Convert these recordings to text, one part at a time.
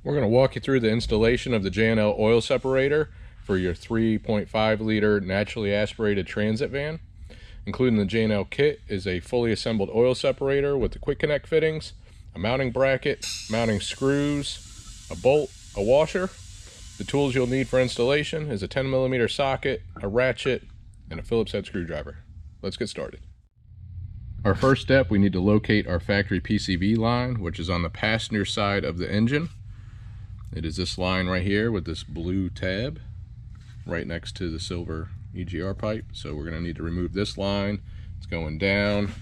We're going to walk you through the installation of the J&L oil separator for your 3.5 liter naturally aspirated transit van. Including the J&L kit is a fully assembled oil separator with the quick connect fittings, a mounting bracket, mounting screws, a bolt, a washer. The tools you'll need for installation is a 10mm socket, a ratchet, and a Phillips head screwdriver. Let's get started. Our first step, we need to locate our factory PCV line, which is on the passenger side of the engine. It is this line right here with this blue tab right next to the silver EGR pipe. So we're going to need to remove this line. It's going down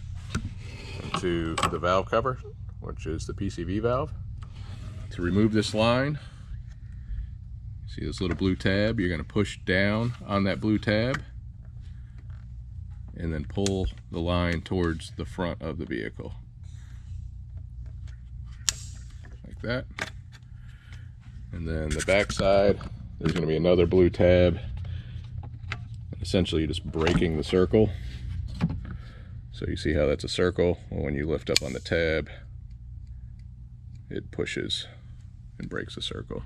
into the valve cover, which is the PCV valve. To remove this line, see this little blue tab? You're going to push down on that blue tab and then pull the line towards the front of the vehicle. Like that. And then the back side, there's going to be another blue tab. Essentially just breaking the circle. So you see how that's a circle? Well, when you lift up on the tab, it pushes and breaks the circle.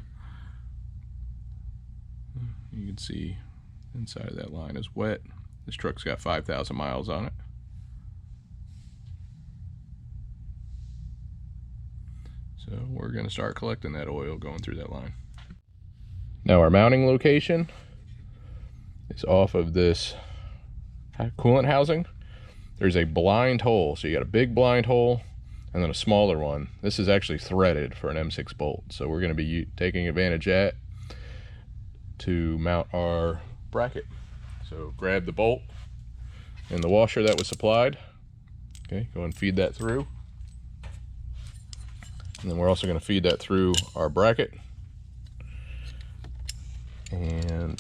You can see inside of that line is wet. This truck's got 5,000 miles on it. So we're going to start collecting that oil going through that line. Now our mounting location is off of this coolant housing. There's a blind hole. So you got a big blind hole and then a smaller one. This is actually threaded for an M6 bolt. So we're going to be taking advantage of that to mount our bracket. So grab the bolt and the washer that was supplied. Okay, go and feed that through. And then we're also going to feed that through our bracket. And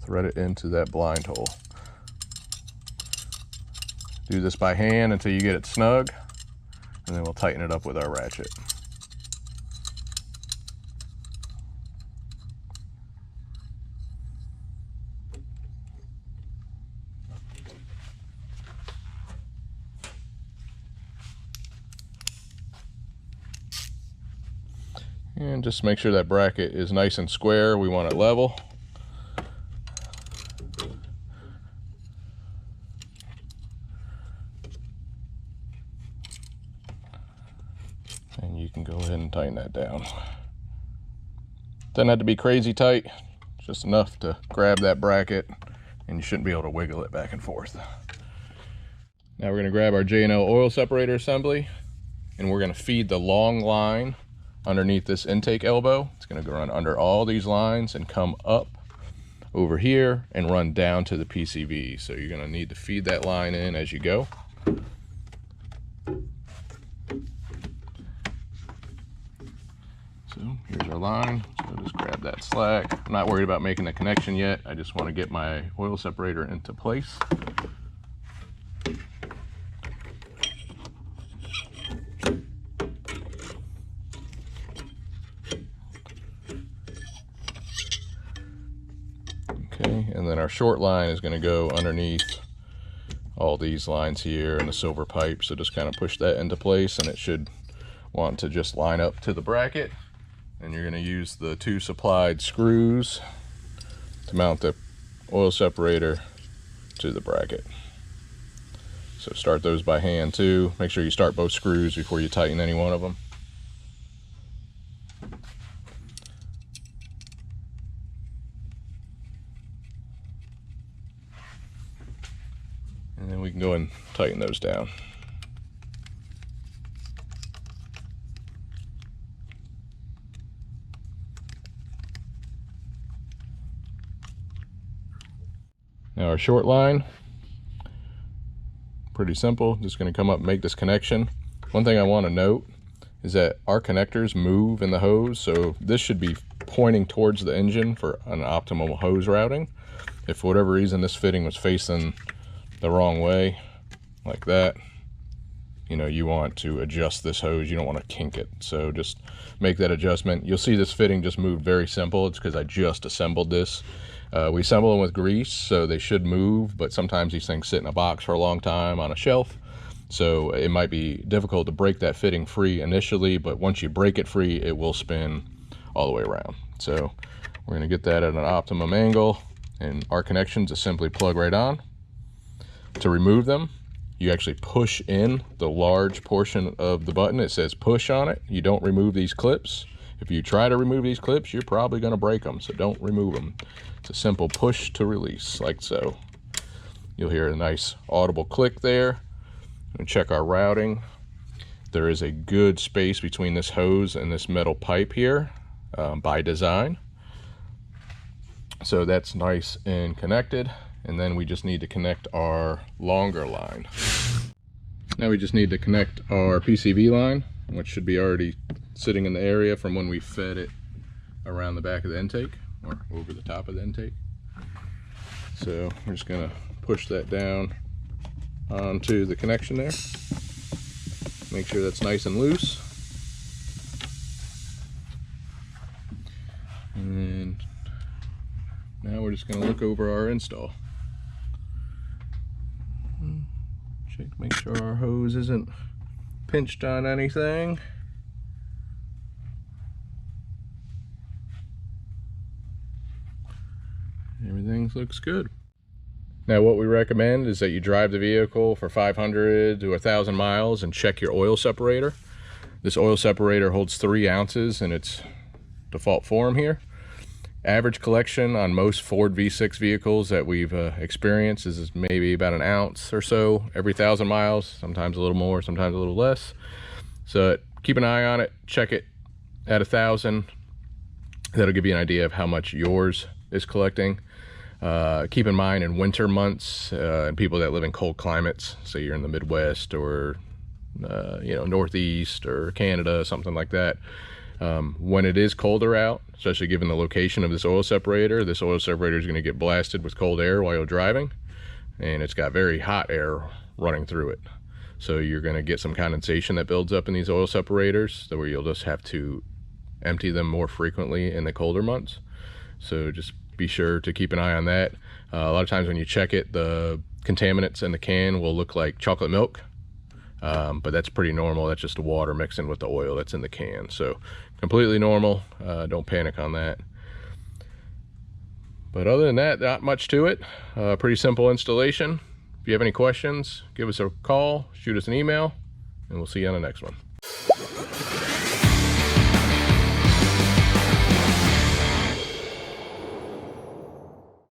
thread it into that blind hole. Do this by hand until you get it snug, and then we'll tighten it up with our ratchet. And just make sure that bracket is nice and square. We want it level. And you can go ahead and tighten that down. Doesn't have to be crazy tight, just enough to grab that bracket, and you shouldn't be able to wiggle it back and forth. Now we're going to grab our J&L oil separator assembly, and we're going to feed the long line underneath this intake elbow. It's going to go run under all these lines and come up over here and run down to the PCV. So you're going to need to feed that line in as you go. So here's our line. So just grab that slack. I'm not worried about making the connection yet. I just want to get my oil separator into place. Okay, and then our short line is going to go underneath all these lines here and the silver pipe. So just kind of push that into place, and it should want to just line up to the bracket. And you're going to use the 2 supplied screws to mount the oil separator to the bracket. So start those by hand too. Make sure you start both screws before you tighten any one of them. And then we can go and tighten those down. Now our short line, pretty simple. Just going to come up and make this connection. One thing I want to note is that our connectors move in the hose, so this should be pointing towards the engine for an optimal hose routing. If for whatever reason this fitting was facing the wrong way, like that, you know, you want to adjust this hose. You don't want to kink it, so just make that adjustment. You'll see this fitting just moved very simple. It's because I just assembled this. We assemble them with grease, so they should move, but sometimes these things sit in a box for a long time on a shelf, So it might be difficult to break that fitting free initially, but once you break it free, it will spin all the way around. So we're going to get that at an optimum angle, and our connections is simply plug right on. To remove them, you actually push in the large portion of the button. It says push on it. You don't remove these clips. If you try to remove these clips, you're probably going to break them, so don't remove them. It's a simple push to release, like so. You'll hear a nice audible click there. And check our routing. There is a good space between this hose and this metal pipe here by design. So that's nice and connected. And then we just need to connect our longer line. Now we just need to connect our PCV line, which should be already sitting in the area from when we fed it around the back of the intake or over the top of the intake. So we're just gonna push that down onto the connection there. Make sure that's nice and loose. And now we're just going to look over our install. Check to make sure our hose isn't pinched on anything. Everything looks good. Now what we recommend is that you drive the vehicle for 500 to 1,000 miles and check your oil separator. This oil separator holds 3 ounces in its default form here. Average collection on most Ford V6 vehicles that we've experienced is maybe about 1 ounce or so every 1,000 miles, sometimes a little more, sometimes a little less. So keep an eye on it, check it at 1,000. That'll give you an idea of how much yours is collecting. Keep in mind in winter months and people that live in cold climates, say you're in the Midwest or Northeast or Canada, something like that, when it is colder out, especially given the location of this oil separator is going to get blasted with cold air while you're driving, and it's got very hot air running through it. So you're going to get some condensation that builds up in these oil separators, where you'll just have to empty them more frequently in the colder months. So just be sure to keep an eye on that. A lot of times when you check it, the contaminants in the can will look like chocolate milk, but that's pretty normal. That's just the water mixing with the oil that's in the can. So completely normal. Don't panic on that. But other than that, not much to it. Pretty simple installation. If you have any questions, give us a call, shoot us an email, and we'll see you on the next one.